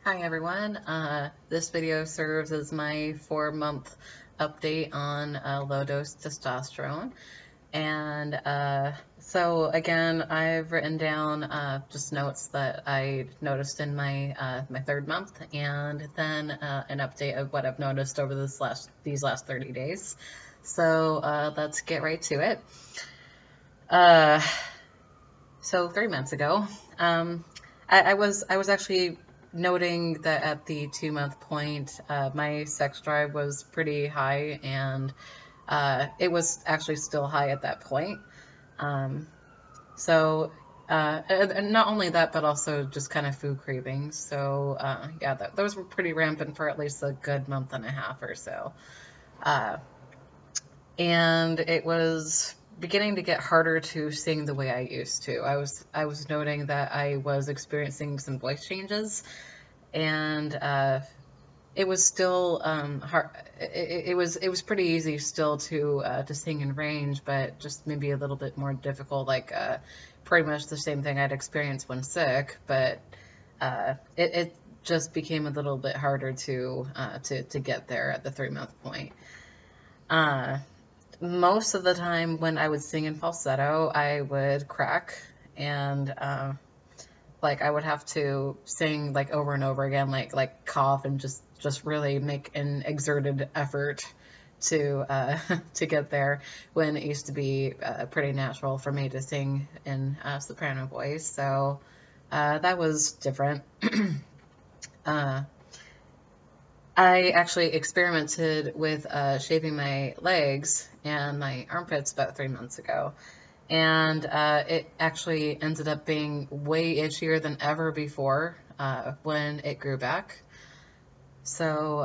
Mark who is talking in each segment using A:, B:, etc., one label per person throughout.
A: Hi everyone. This video serves as my 4-month update on low-dose testosterone. And so again, I've written down just notes that I noticed in my third month, and then an update of what I've noticed over these last 30 days. So let's get right to it. So 3 months ago, I was actually noting that at the 2-month point, my sex drive was pretty high, and it was actually still high at that point. And not only that, but also just kind of food cravings. So yeah, those were pretty rampant for at least a good month and a half or so. And it was beginning to get harder to sing the way I used to. I was noting that I was experiencing some voice changes, and it was still hard. It was pretty easy still to sing in range, but just maybe a little bit more difficult. Like pretty much the same thing I'd experienced when sick, but it just became a little bit harder to get there at the 3-month point. Most of the time when I would sing in falsetto, I would crack, and like I would have to sing like over and over again, like cough and just really make an exerted effort to to get there, when it used to be pretty natural for me to sing in soprano voice. So that was different. I actually experimented with shaving my legs and my armpits about 3 months ago, and it actually ended up being way itchier than ever before when it grew back. So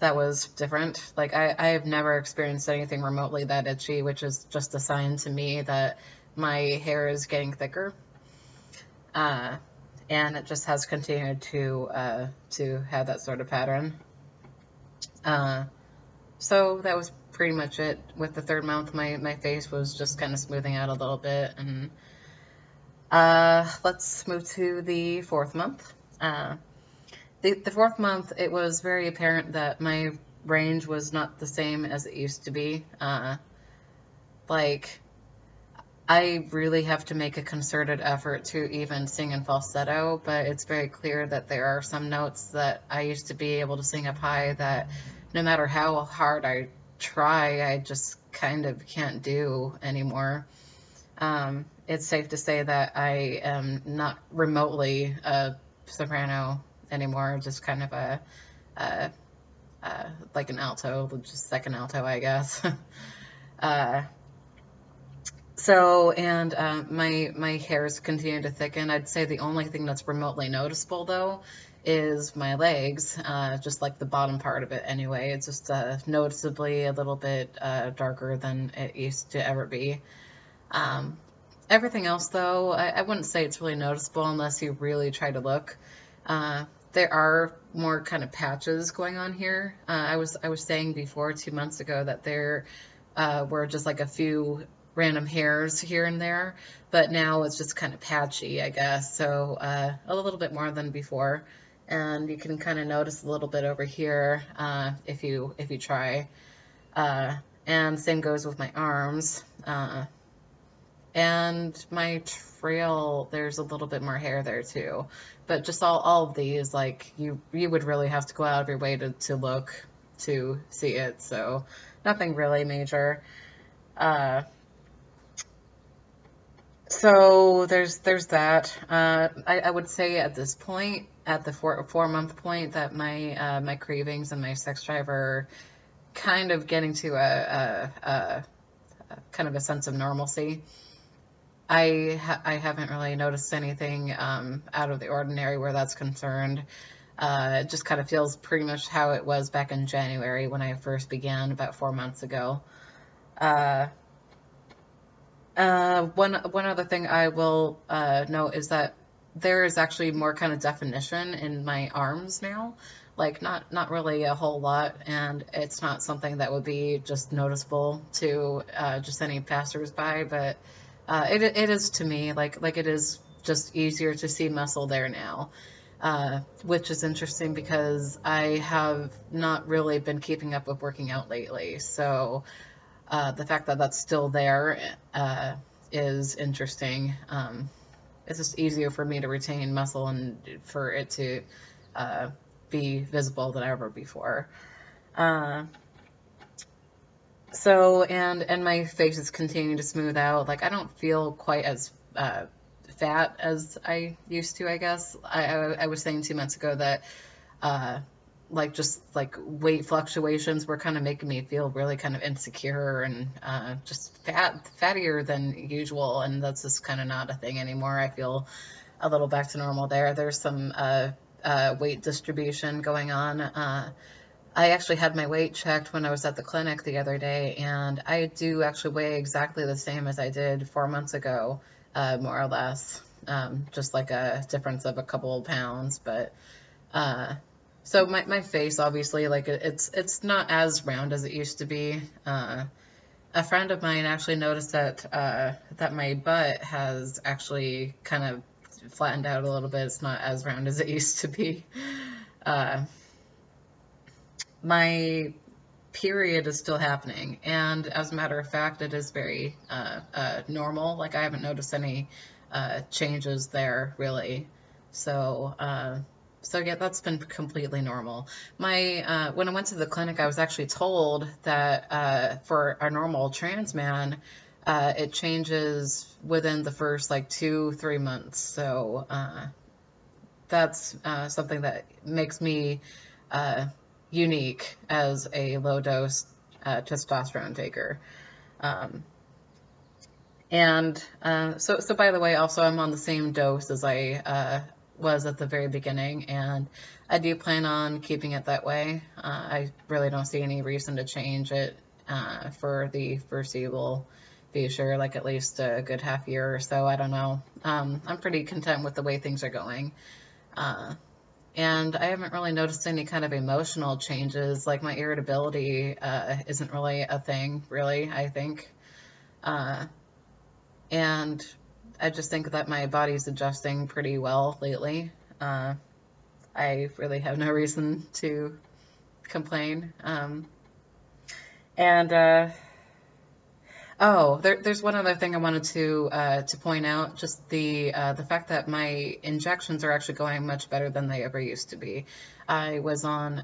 A: that was different. Like I have never experienced anything remotely that itchy, which is just a sign to me that my hair is getting thicker. And it just has continued to have that sort of pattern. So that was pretty much it. With the 3rd month, my face was just kind of smoothing out a little bit. And let's move to the 4th month. The 4th month, it was very apparent that my range was not the same as it used to be. Like, I really have to make a concerted effort to even sing in falsetto, but it's very clear that there are some notes that I used to be able to sing up high that no matter how hard I try, I just kind of can't do anymore. It's safe to say that I am not remotely a soprano anymore, just kind of a like an alto, just second alto, I guess. My hairs continue to thicken. I'd say the only thing that's remotely noticeable, though, is my legs, just like the bottom part of it anyway. It's just noticeably a little bit darker than it used to ever be. Everything else, though, I wouldn't say it's really noticeable unless you really try to look. There are more kind of patches going on here. I was saying before 2 months ago that there were just like a few random hairs here and there, but now it's just kind of patchy, I guess. So a little bit more than before, and you can kind of notice a little bit over here if you try. And same goes with my arms. And my trail, there's a little bit more hair there too. But just all of these, like, you would really have to go out of your way to look to see it. So nothing really major. So there's that. I would say at this point, at the 4-month point, that my cravings and my sex drive are kind of getting to a kind of a sense of normalcy. I haven't really noticed anything out of the ordinary where that's concerned. It just kind of feels pretty much how it was back in January when I first began about 4 months ago. One other thing I will note is that there is actually more kind of definition in my arms now. Like not really a whole lot, and it's not something that would be just noticeable to just any passersby, but it is to me. Like it is just easier to see muscle there now. which is interesting because I have not really been keeping up with working out lately. So the fact that that's still there is interesting. It's just easier for me to retain muscle and for it to uh, be visible than ever before. Uh, and my face is continuing to smooth out. Like I don't feel quite as fat as I used to, I guess. I was saying 2 months ago that uh, like just like weight fluctuations were kind of making me feel really kind of insecure and just fattier than usual, and that's just kind of not a thing anymore. I feel a little back to normal there. There's some weight distribution going on. I actually had my weight checked when I was at the clinic the other day, and I do actually weigh exactly the same as I did 4 months ago, more or less. Just like a difference of a couple of pounds, but uh, so my face obviously like it's not as round as it used to be. A friend of mine actually noticed that my butt has actually kind of flattened out a little bit. It's not as round as it used to be. Uh, my period is still happening, and as a matter of fact, it is very normal. Like I haven't noticed any changes there really. So so yeah, that's been completely normal. My when I went to the clinic, I was actually told that for a normal trans man, it changes within the first like 2-3 months. So that's something that makes me uh, unique as a low dose testosterone taker. Um, and by the way, also I'm on the same dose as I was at the very beginning, and I do plan on keeping it that way. I really don't see any reason to change it for the foreseeable future, like at least a good half year or so. I don't know. I'm pretty content with the way things are going. Uh, and I haven't really noticed any kind of emotional changes. Like my irritability isn't really a thing, really, I think. Uh, and I just think that my body's adjusting pretty well lately. Uh, I really have no reason to complain. And Oh, there's one other thing I wanted to point out. Just the fact that my injections are actually going much better than they ever used to be. I was on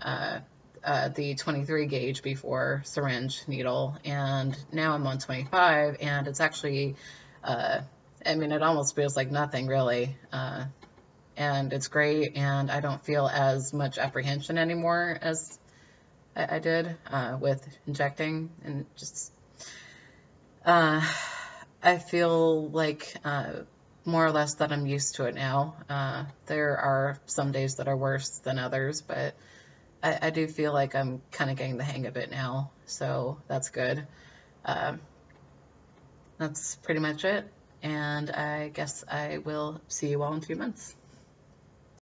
A: the 23 gauge before, syringe needle, and now I'm on 25, and it's actually, uh, I mean, it almost feels like nothing really. And it's great, and I don't feel as much apprehension anymore as I did with injecting, and just uh, I feel like more or less that I'm used to it now. There are some days that are worse than others, but I do feel like I'm kind of getting the hang of it now, so that's good. Um, that's pretty much it, and I guess I will see you all in 2 months.